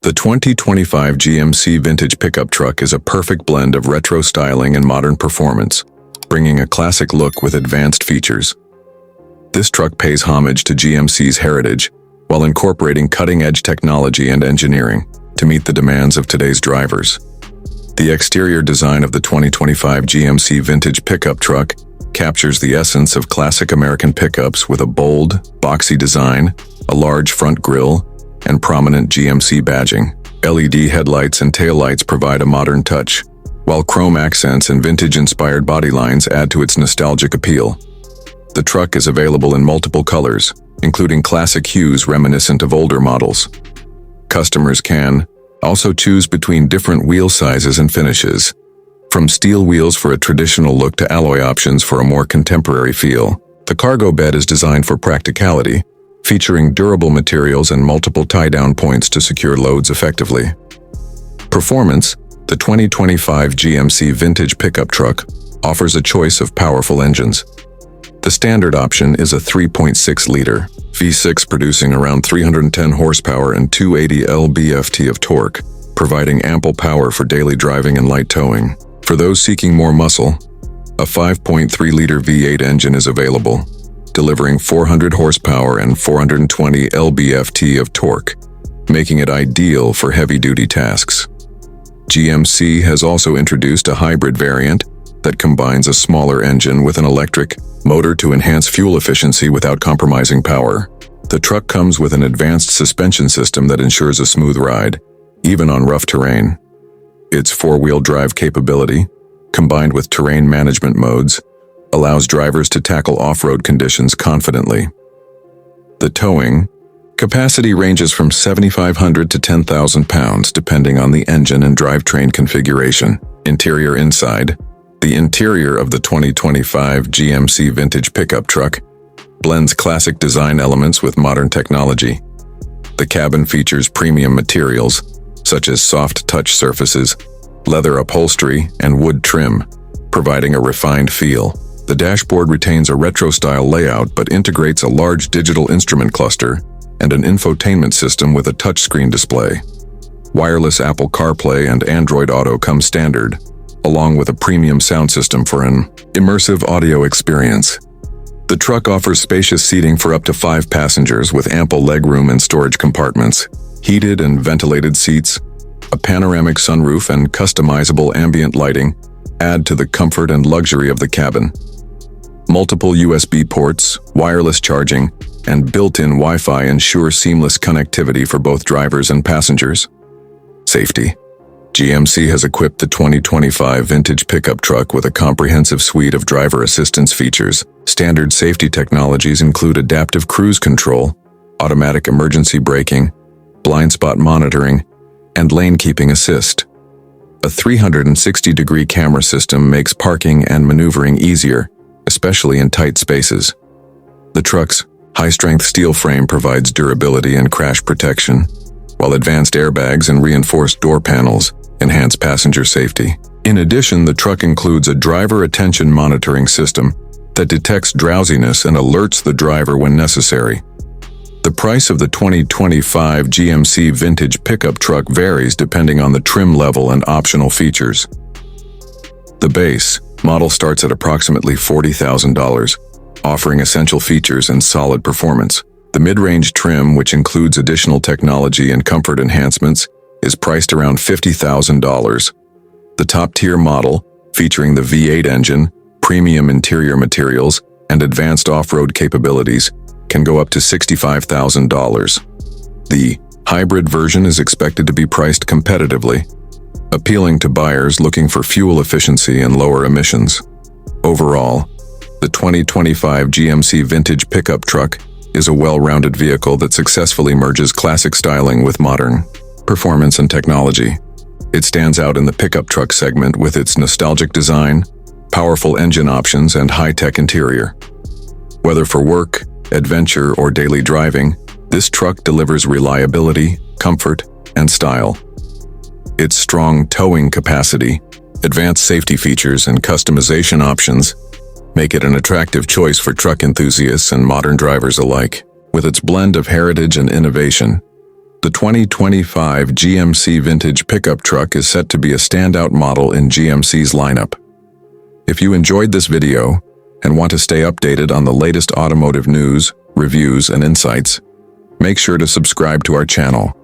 The 2025 GMC Vintage Pickup Truck is a perfect blend of retro styling and modern performance, bringing a classic look with advanced features. This truck pays homage to GMC's heritage while incorporating cutting-edge technology and engineering to meet the demands of today's drivers. The exterior design of the 2025 GMC Vintage Pickup Truck captures the essence of classic American pickups with a bold, boxy design, a large front grille, and prominent GMC badging. LED headlights and taillights provide a modern touch, while chrome accents and vintage-inspired bodylines add to its nostalgic appeal. The truck is available in multiple colors, including classic hues reminiscent of older models. Customers can also choose between different wheel sizes and finishes, from steel wheels for a traditional look to alloy options for a more contemporary feel. The cargo bed is designed for practicality, featuring durable materials and multiple tie-down points to secure loads effectively. Performance: the 2025 GMC Vintage Pickup Truck offers a choice of powerful engines. The standard option is a 3.6-liter V6 producing around 310 horsepower and 280 lb-ft of torque, providing ample power for daily driving and light towing. For those seeking more muscle, a 5.3-liter V8 engine is available, delivering 400 horsepower and 420 lb-ft of torque, making it ideal for heavy-duty tasks. GMC has also introduced a hybrid variant that combines a smaller engine with an electric motor to enhance fuel efficiency without compromising power. The truck comes with an advanced suspension system that ensures a smooth ride, even on rough terrain. Its four-wheel drive capability, combined with terrain management modes, allows drivers to tackle off-road conditions confidently. The towing capacity ranges from 7,500 to 10,000 pounds depending on the engine and drivetrain configuration. Interior inside. The interior of the 2025 GMC Vintage Pickup Truck blends classic design elements with modern technology. The cabin features premium materials such as soft touch surfaces, leather upholstery, and wood trim, providing a refined feel. The dashboard retains a retro-style layout but integrates a large digital instrument cluster and an infotainment system with a touchscreen display. Wireless Apple CarPlay and Android Auto come standard, along with a premium sound system for an immersive audio experience. The truck offers spacious seating for up to 5 passengers with ample legroom and storage compartments, heated and ventilated seats, a panoramic sunroof, and customizable ambient lighting add to the comfort and luxury of the cabin. Multiple USB ports, wireless charging, and built-in Wi-Fi ensure seamless connectivity for both drivers and passengers. Safety. GMC has equipped the 2025 Vintage Pickup Truck with a comprehensive suite of driver assistance features. Standard safety technologies include adaptive cruise control, automatic emergency braking, blind spot monitoring, and lane keeping assist. A 360-degree camera system makes parking and maneuvering easier, especially in tight spaces. The truck's high-strength steel frame provides durability and crash protection, while advanced airbags and reinforced door panels enhance passenger safety. In addition, the truck includes a driver attention monitoring system that detects drowsiness and alerts the driver when necessary. The price of the 2025 GMC Vintage Pickup Truck varies depending on the trim level and optional features. The base model starts at approximately $40,000, offering essential features and solid performance. The mid-range trim, which includes additional technology and comfort enhancements, is priced around $50,000. The top-tier model, featuring the V8 engine, premium interior materials, and advanced off-road capabilities, can go up to $65,000. The hybrid version is expected to be priced competitively, appealing to buyers looking for fuel efficiency and lower emissions. Overall, the 2025 GMC Vintage Pickup Truck is a well-rounded vehicle that successfully merges classic styling with modern performance and technology. It stands out in the pickup truck segment with its nostalgic design, powerful engine options, and high-tech interior. Whether for work, adventure, or daily driving, this truck delivers reliability, comfort, and style. Its strong towing capacity, advanced safety features, and customization options make it an attractive choice for truck enthusiasts and modern drivers alike. With its blend of heritage and innovation, The 2025 GMC Vintage Pickup Truck is set to be a standout model in GMC's lineup. If you enjoyed this video and want to stay updated on the latest automotive news, reviews, and insights, make sure to subscribe to our channel.